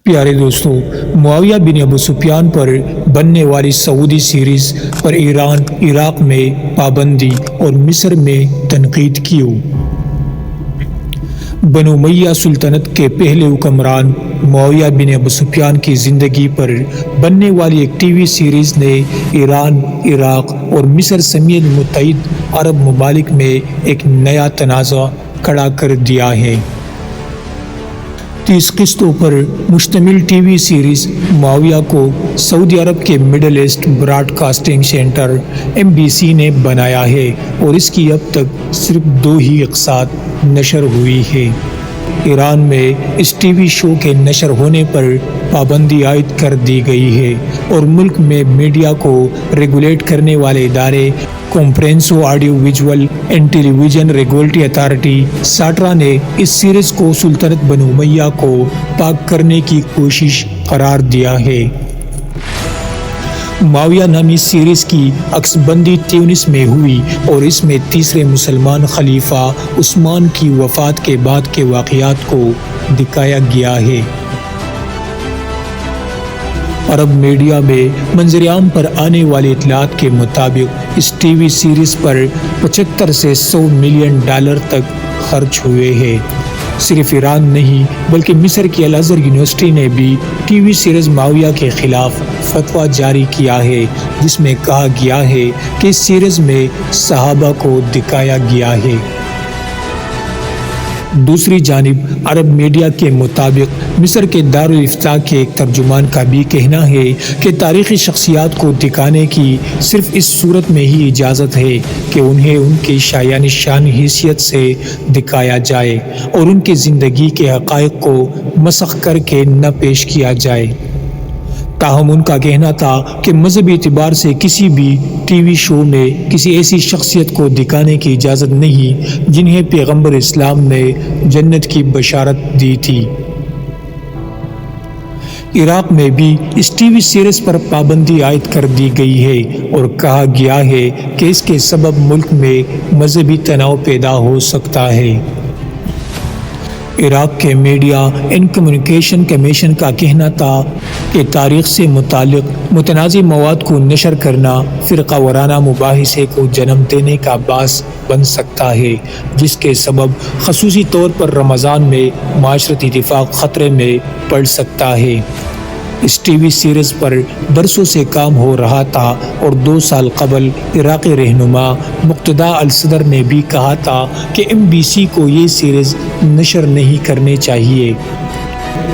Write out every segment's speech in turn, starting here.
پیارے دوستوں، معاویہ بن ابو سفیان پر بننے والی سعودی سیریز پر ایران، عراق میں پابندی اور مصر میں تنقید کیوں؟ بنو امیہ سلطنت کے پہلے حکمران معاویہ بن ابو سفیان کی زندگی پر بننے والی ایک ٹی وی سیریز نے ایران، عراق اور مصر سمیت متعدد عرب ممالک میں ایک نیا تنازع کھڑا کر دیا ہے۔ 30 قسطوں پر مشتمل ٹی وی سیریز معاویہ کو سعودی عرب کے middle east broadcasting centre MBC نے بنایا ہے اور اس کی اب تک صرف 2 ہی اقساط نشر ہوئی ہے۔ ایران میں اس ٹی وی شو کے نشر ہونے پر پابندی عائد کر دی گئی ہے اور ملک میں میڈیا کو ریگولیٹ کرنے والے ادارے کانفرنسو audio visual and television regulatory authority ساٹرا نے اس سیریز کو سلطنت بنو امیہ کو پاک کرنے کی کوشش قرار دیا ہے۔ معاویہ نامی سیریز کی عکس بندی تیونس میں ہوئی اور اس میں تیسرے مسلمان خلیفہ عثمان کی وفات کے بعد کے واقعات کو دکھایا گیا ہے۔ عرب میڈیا میں منظر عام پر آنے والی اطلاعات کے مطابق اس ٹی وی سیریز پر 75 سے 100 ملین ڈالر تک خرچ ہوئے ہیں۔ صرف ایران نہیں بلکہ مصر کی الازہر یونیورسٹی نے بھی ٹی وی سیریز معاویہ کے خلاف فتویٰ جاری کیا ہے، جس میں کہا گیا ہے کہ اس سیریز میں صحابہ کو دکھایا گیا ہے۔ دوسری جانب عرب میڈیا کے مطابق مصر کے دارالافتاء کے ایک ترجمان کا بھی کہنا ہے کہ تاریخی شخصیات کو دکھانے کی صرف اس صورت میں ہی اجازت ہے کہ انہیں ان کی شایان شان حیثیت سے دکھایا جائے اور ان کی زندگی کے حقائق کو مسخ کر کے نہ پیش کیا جائے۔ تاہم ان کا کہنا تھا کہ مذہبی اعتبار سے کسی بھی ٹی وی شو میں کسی ایسی شخصیت کو دکھانے کی اجازت نہیں جنہیں پیغمبر اسلام نے جنت کی بشارت دی تھی۔ عراق میں بھی اس ٹی وی سیریز پر پابندی عائد کر دی گئی ہے اور کہا گیا ہے کہ اس کے سبب ملک میں مذہبی تناؤ پیدا ہو سکتا ہے۔ عراق کے میڈیا اینڈ کمیونیکیشن کمیشن کا کہنا تھا کہ تاریخ سے متعلق متنازع مواد کو نشر کرنا فرقہ وارانہ مباحثے کو جنم دینے کا باعث بن سکتا ہے، جس کے سبب خصوصی طور پر رمضان میں معاشرتی اتفاق خطرے میں پڑ سکتا ہے۔ اس ٹی وی سیریز پر برسوں سے کام ہو رہا تھا اور 2 سال قبل عراقی رہنما مقتدیٰ الصدر نے بھی کہا تھا کہ MBC کو یہ سیریز نشر نہیں کرنی چاہیے۔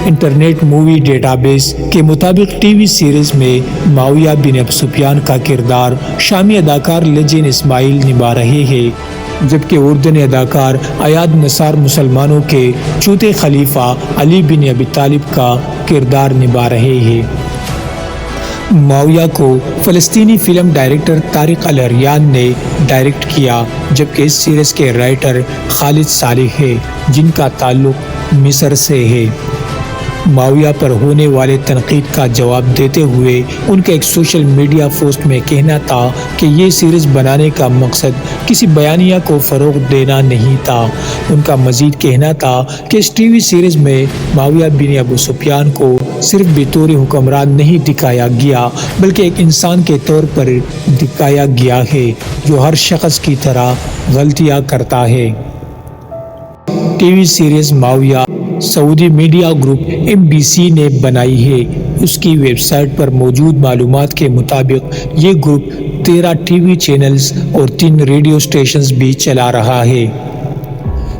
انٹرنیٹ مووی ڈیٹا بیس کے مطابق ٹی وی سیریز میں معاویہ بن ابو سفیان کا کردار شامی اداکار لیجن اسماعیل نبھا رہے ہیں، جبکہ اردن اداکار ایاد نصار مسلمانوں کے چوتھے خلیفہ علی بن ابی طالب کا کردار نبھا رہے ہیں۔ معاویہ کو فلسطینی فلم ڈائریکٹر طارق العریان نے ڈائریکٹ کیا، جبکہ اس سیریز کے رائٹر خالد صالح ہے، جن کا تعلق مصر سے ہے۔ معاویہ پر ہونے والے تنقید کا جواب دیتے ہوئے ان کا ایک سوشل میڈیا پوسٹ میں کہنا تھا کہ یہ سیریز بنانے کا مقصد کسی بیانیہ کو فروغ دینا نہیں تھا۔ ان کا مزید کہنا تھا کہ اس ٹی وی سیریز میں معاویہ بن ابو سفیان کو صرف بطور حکمران نہیں دکھایا گیا بلکہ ایک انسان کے طور پر دکھایا گیا ہے جو ہر شخص کی طرح غلطیاں کرتا ہے۔ ٹی وی سیریز معاویہ سعودی میڈیا گروپ MBC نے بنائی ہے۔ اس کی ویب سائٹ پر موجود معلومات کے مطابق یہ گروپ 13 ٹی وی چینلز اور 3 ریڈیو اسٹیشنز بھی چلا رہا ہے۔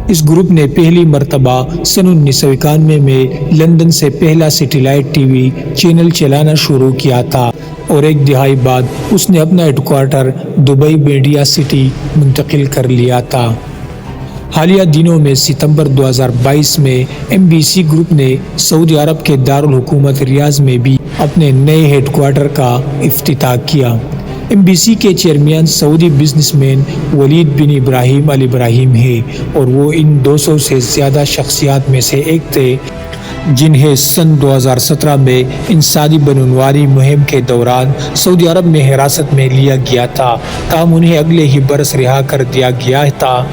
اس گروپ نے پہلی مرتبہ سن 1991 میں لندن سے پہلا سیٹلائٹ ٹی وی چینل چلانا شروع کیا تھا اور 1 دہائی بعد اس نے اپنا headquarter Dubai media city منتقل کر لیا تھا۔ حالیہ دنوں میں ستمبر 2022 میں MBC گروپ نے سعودی عرب کے دارالحکومت ریاض میں بھی اپنے نئے ہیڈ کوارٹر کا افتتاح کیا۔ MBC کے چیئرمین سعودی بزنس مین ولید بن ابراہیم ال ابراہیم ہے اور وہ ان 200 سے زیادہ شخصیات میں سے ایک تھے جنہیں سن 2017 میں انسانی بنعنوانی مہم کے دوران سعودی عرب میں حراست میں لیا گیا تھا، تاہم انہیں اگلے ہی برس رہا کر دیا گیا تھا۔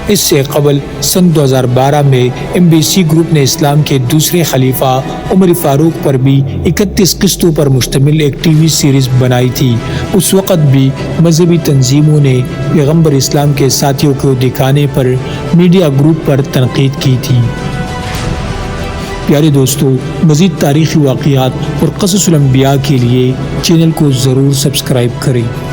اس سے قبل سن 2012 میں MBC گروپ نے اسلام کے دوسرے خلیفہ عمر فاروق پر بھی 31 قسطوں پر مشتمل ایک ٹی وی سیریز بنائی تھی۔ اس وقت بھی مذہبی تنظیموں نے پیغمبر اسلام کے ساتھیوں کو دکھانے پر میڈیا گروپ پر تنقید کی تھی۔ پیارے دوستو، مزید تاریخی واقعات اور قصص الانبیاء کے لیے چینل کو ضرور سبسکرائب کریں۔